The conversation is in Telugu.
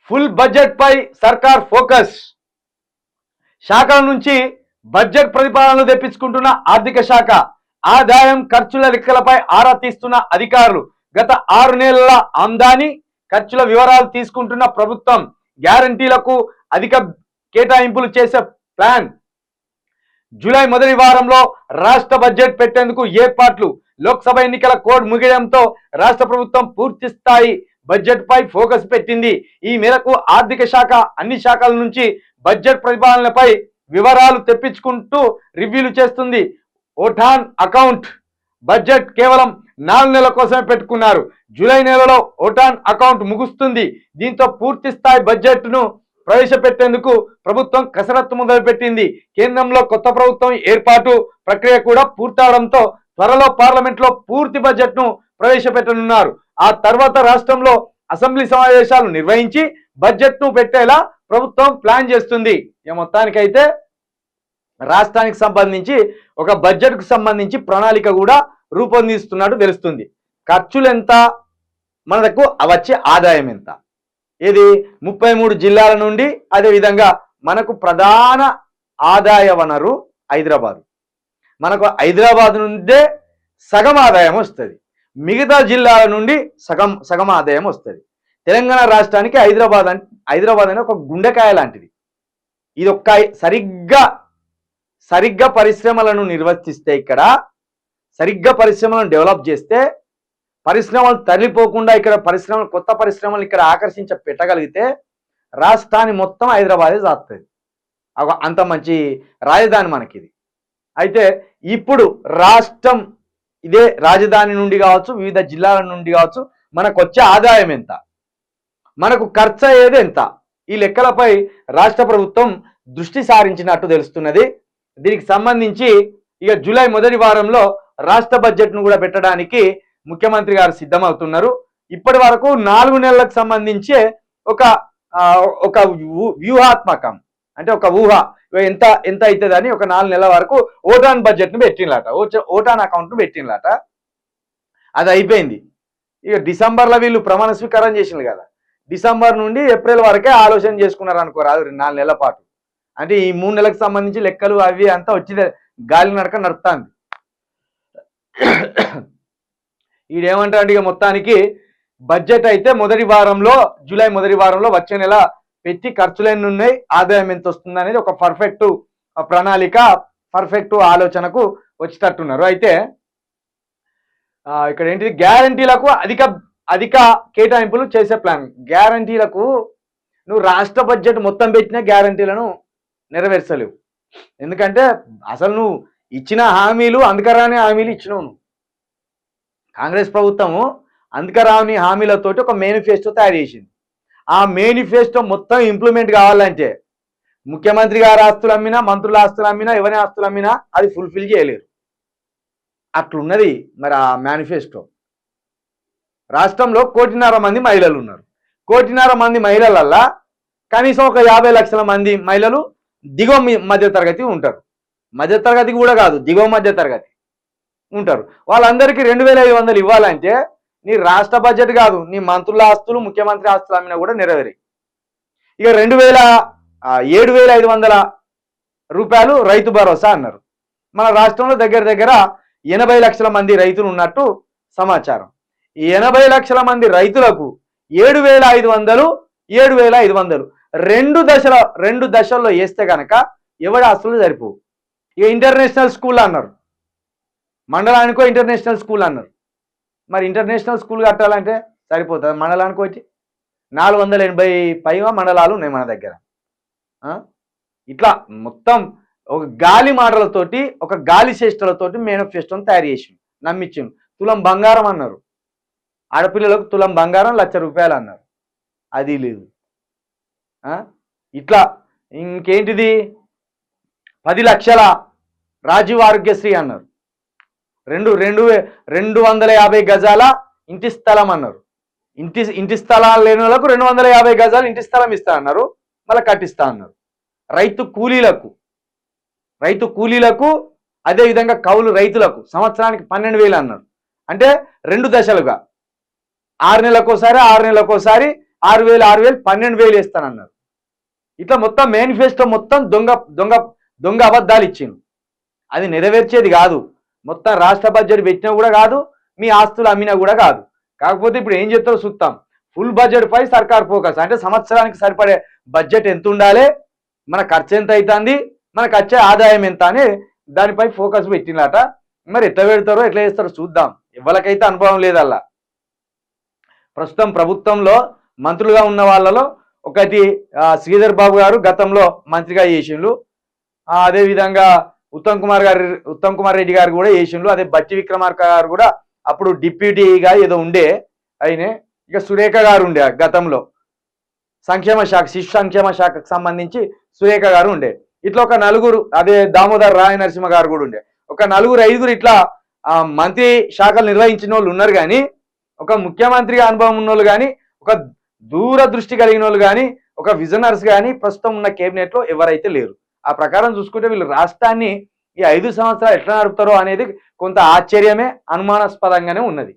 ఫుల్ బడ్జెట్ పై సర్కార్ ఫోకస్. శాఖల నుంచి బడ్జెట్ ప్రతిపాదనలు తెప్పించుకుంటున్న ఆర్థిక శాఖ. ఆదాయం ఖర్చుల లెక్కలపై ఆరా తీస్తున్న అధికారులు. గత 6 నెలల ఆమ్దాని ఖర్చుల వివరాలు తీసుకుంటున్న ప్రభుత్వం. గ్యారంటీలకు అధిక కేటాయింపులు చేసే ప్లాన్. జూలై మొదటి వారంలో రాష్ట్ర బడ్జెట్ పెట్టేందుకు ఏర్పాట్లు. లోక్సభ ఎన్నికల కోడ్ ముగియడంతో రాష్ట్ర ప్రభుత్వం పూర్తి స్థాయి బడ్జెట్ పై ఫోకస్ పెట్టింది. ఈ మేరకు ఆర్థిక శాఖ అన్ని శాఖల నుంచి బడ్జెట్ ప్రతిపాదనలపై వివరాలు తెప్పించుకుంటూ రివ్యూలు చేస్తుంది. ఓటాన్ అకౌంట్ బడ్జెట్ కేవలం 4 నెలల కోసమే పెట్టుకున్నారు. జూలై నెలలో ఓటాన్ అకౌంట్ ముగుస్తుంది. దీంతో పూర్తి స్థాయి బడ్జెట్ ను ప్రవేశపెట్టేందుకు ప్రభుత్వం కసరత్తు మొదలుపెట్టింది. కేంద్రంలో కొత్త ప్రభుత్వం ఏర్పాటు ప్రక్రియ కూడా పూర్తవడంతో త్వరలో పార్లమెంట్ లో పూర్తి బడ్జెట్ ను ప్రవేశపెట్టనున్నారు. ఆ తర్వాత రాష్ట్రంలో అసెంబ్లీ సమావేశాలు నిర్వహించి బడ్జెట్ ను పెట్టేలా ప్రభుత్వం ప్లాన్ చేస్తుంది. మొత్తానికైతే రాష్ట్రానికి సంబంధించి ఒక బడ్జెట్ కు సంబంధించి ప్రణాళిక కూడా రూపొందిస్తున్నట్టు తెలుస్తుంది. ఖర్చులు ఎంత, మనకు వచ్చే ఆదాయం ఎంత, ఇది 33 జిల్లాల నుండి. అదేవిధంగా మనకు ప్రధాన ఆదాయ వనరు హైదరాబాద్. మనకు హైదరాబాద్ నుండే సగం ఆదాయం వస్తుంది. మిగతా జిల్లాల నుండి సగం ఆదాయం వస్తుంది. తెలంగాణ రాష్ట్రానికి హైదరాబాద్ అనే ఒక గుండెకాయ లాంటిది. ఇది ఒక్క సరిగ్గా పరిశ్రమలను నిర్వర్తిస్తే, ఇక్కడ సరిగ్గా పరిశ్రమలను డెవలప్ చేస్తే, పరిశ్రమలు తరలిపోకుండా ఇక్కడ కొత్త పరిశ్రమలు ఇక్కడ ఆకర్షించ పెట్టగలిగితే రాష్ట్రాన్ని మొత్తం హైదరాబాదే సాస్తుంది. అంత మంచి రాజధాని మనకిది. అయితే ఇప్పుడు రాష్ట్రం ఇదే రాజధాని నుండి కావచ్చు, వివిధ జిల్లాల నుండి కావచ్చు, మనకు వచ్చే ఆదాయం ఎంత, మనకు ఖర్చు అయ్యేది ఎంత, ఈ లెక్కలపై రాష్ట్ర ప్రభుత్వం దృష్టి సారించినట్టు తెలుస్తున్నది. దీనికి సంబంధించి ఇక జూలై మొదటి వారంలో రాష్ట్ర బడ్జెట్ ను కూడా పెట్టడానికి ముఖ్యమంత్రి గారు సిద్ధమవుతున్నారు. ఇప్పటి వరకు 4 నెలలకు సంబంధించి ఒక వ్యూహాత్మకం, అంటే ఒక ఊహ ఎంత అవుతుందని ఒక 4 నెలల వరకు ఓటాన్ బడ్జెట్ ను పెట్టినలాట, ఓటాన్ అకౌంట్ ను పెట్టినలాట. అది అయిపోయింది. ఇక డిసెంబర్లో వీళ్ళు ప్రమాణ స్వీకారం చేసినారు కదా, డిసెంబర్ నుండి ఏప్రిల్ వరకే ఆలోచన చేసుకున్నారు అనుకోరాదు. 4 నెలల పాటు అంటే ఈ 3 నెలలకు సంబంధించి లెక్కలు అవి అంతా వచ్చి గాలి నడక నడుస్తుంది. ఈడేమంటాడు, ఇక మొత్తానికి బడ్జెట్ అయితే జూలై మొదటి వారంలో వచ్చే నెల పెట్టి ఖర్చులు ఎన్ని ఉన్నాయి, ఆదాయం ఎంత వస్తుంది అనేది ఒక పర్ఫెక్ట్ ప్రణాళిక, పర్ఫెక్ట్ ఆలోచనకు వచ్చేటట్టున్నారు. అయితే ఇక్కడ ఏంటిది, గ్యారంటీలకు అధిక కేటాయింపులు చేసే ప్లాన్. గ్యారంటీలకు నువ్వు రాష్ట్ర బడ్జెట్ మొత్తం పెట్టిన గ్యారంటీలను నెరవేర్చలేవు. ఎందుకంటే అసలు నువ్వు ఇచ్చిన హామీలు అందుకరాని హామీలు ఇచ్చినావు. నువ్వు కాంగ్రెస్ ప్రభుత్వము అందుకరాని హామీలతోటి ఒక మేనిఫెస్టో తయారు చేసింది. ఆ మేనిఫెస్టో మొత్తం ఇంప్లిమెంట్ కావాలంటే ముఖ్యమంత్రి గారి ఆస్తులు అమ్మినా, మంత్రుల ఆస్తులు అమ్మినా, ఎవరి ఆస్తులు అమ్మినా అది ఫుల్ఫిల్ చేయలేరు. అట్లున్నది మరి ఆ మేనిఫెస్టో. రాష్ట్రంలో 1.5 మంది మహిళలు ఉన్నారు. 1.5 మంది మహిళలల్లా కనీసం ఒక 50 లక్షల మంది మహిళలు దిగువ మధ్య తరగతి ఉంటారు. మధ్య తరగతి కూడా కాదు, దిగువ మధ్య తరగతి ఉంటారు. వాళ్ళందరికీ 2,500 ఇవ్వాలంటే నీ రాష్ట్ర బడ్జెట్ కాదు, నీ మంత్రుల ఆస్తులు, ముఖ్యమంత్రి ఆస్తులు అమ్మినా కూడా నెరవేరి. ఇక 7,500 రూపాయలు రైతు భరోసా అన్నారు. మన రాష్ట్రంలో దగ్గర 80 లక్షల మంది రైతులు ఉన్నట్టు సమాచారం. ఈ 80 లక్షల మంది రైతులకు 7,500 రెండు దశల్లో వేస్తే కనుక ఎవరి ఆస్తులు సరిపోవు. ఇక ఇంటర్నేషనల్ స్కూల్ అన్నారు, మండలానికో ఇంటర్నేషనల్ స్కూల్ అన్నారు. మరి ఇంటర్నేషనల్ స్కూల్ కట్టాలంటే సరిపోతుంది. మండలానికి వచ్చి 480 పైగా మండలాలు ఉన్నాయి మన దగ్గర. ఇట్లా మొత్తం ఒక గాలి మాటలతోటి, ఒక గాలి చేష్టలతోటి మేనిఫెస్టోని తయారు చేసి నమ్మించింది. తులం బంగారం అన్నారు, ఆడపిల్లలకు తులం బంగారం 1,00,000 రూపాయలు అన్నారు. అది లేదు. ఇట్లా ఇంకేంటిది, 10 లక్షల రాజీవ్ ఆరోగ్యశ్రీ అన్నారు. 250 గజాల ఇంటి స్థలం అన్నారు. ఇంటి స్థలాలు లేని వాళ్ళకు 250 గజాలు ఇంటి స్థలం ఇస్తా అన్నారు, మళ్ళీ కట్టిస్తా అన్నారు. రైతు కూలీలకు అదేవిధంగా కౌలు రైతులకు సంవత్సరానికి 12,000 అన్నారు. అంటే 2 దశలుగా 6 నెలలకోసారి 6,000 6,000 12,000 వేస్తానన్నారు. ఇట్లా మొత్తం మేనిఫెస్టో మొత్తం దొంగ దొంగ దొంగ అబద్ధాలు ఇచ్చింది. అది నెరవేర్చేది కాదు. మొత్తం రాష్ట్ర బడ్జెట్ పెట్టినా కూడా కాదు, మీ ఆస్తులు అమ్మినా కూడా కాదు. కాకపోతే ఇప్పుడు ఏం చెప్తారో చూస్తాం. ఫుల్ బడ్జెట్ పై సర్కార్ ఫోకస్, అంటే సంవత్సరానికి సరిపడే బడ్జెట్ ఎంత ఉండాలి, మన ఖర్చు ఎంత అవుతుంది, మనకు వచ్చే ఆదాయం ఎంత అని దానిపై ఫోకస్ పెట్టినట. మరి ఎట్లా పెడతారో ఎట్లా చేస్తారో చూద్దాం. ఎవరికైతే అనుభవం లేదల్లా. ప్రస్తుతం ప్రభుత్వంలో మంత్రులుగా ఉన్న వాళ్ళలో ఒకటి శ్రీధర్ బాబు గారు గతంలో మంత్రిగా చేసిండ్రు. అదేవిధంగా ఉత్తమ్ కుమార్ రెడ్డి గారు కూడా చేసిండ్రు. అదే బట్టి విక్రమార్క గారు కూడా అప్పుడు డిప్యూటీగా ఏదో ఉండే అయినే. ఇక సురేఖ గారు ఉండే గతంలో సంక్షేమ శాఖ, శిశు సంక్షేమ శాఖకు సంబంధించి సురేఖ గారు ఉండే. ఇట్లా ఒక నలుగురు, అదే దామోదర్ రాయ నరసింహ గారు కూడా ఉండే. ఒక నలుగురు ఐదుగురు ఇట్లా మంత్రి శాఖలు నిర్వహించిన వాళ్ళు ఉన్నారు. కానీ ఒక ముఖ్యమంత్రిగా అనుభవం ఉన్న వాళ్ళు కానీ, ఒక దూరదృష్టి కలిగిన వాళ్ళు కానీ, ఒక విజనర్స్ కానీ ప్రస్తుతం ఉన్న కేబినెట్ లో ఎవరైతే లేరు. ఆ ప్రకారం చూసుకుంటే వీళ్ళు రాష్ట్రాన్ని ఈ 5 సంవత్సరాలు ఎట్లా నడుపుతారో అనేది కొంత ఆశ్చర్యమే, అనుమానాస్పదంగానే ఉన్నది.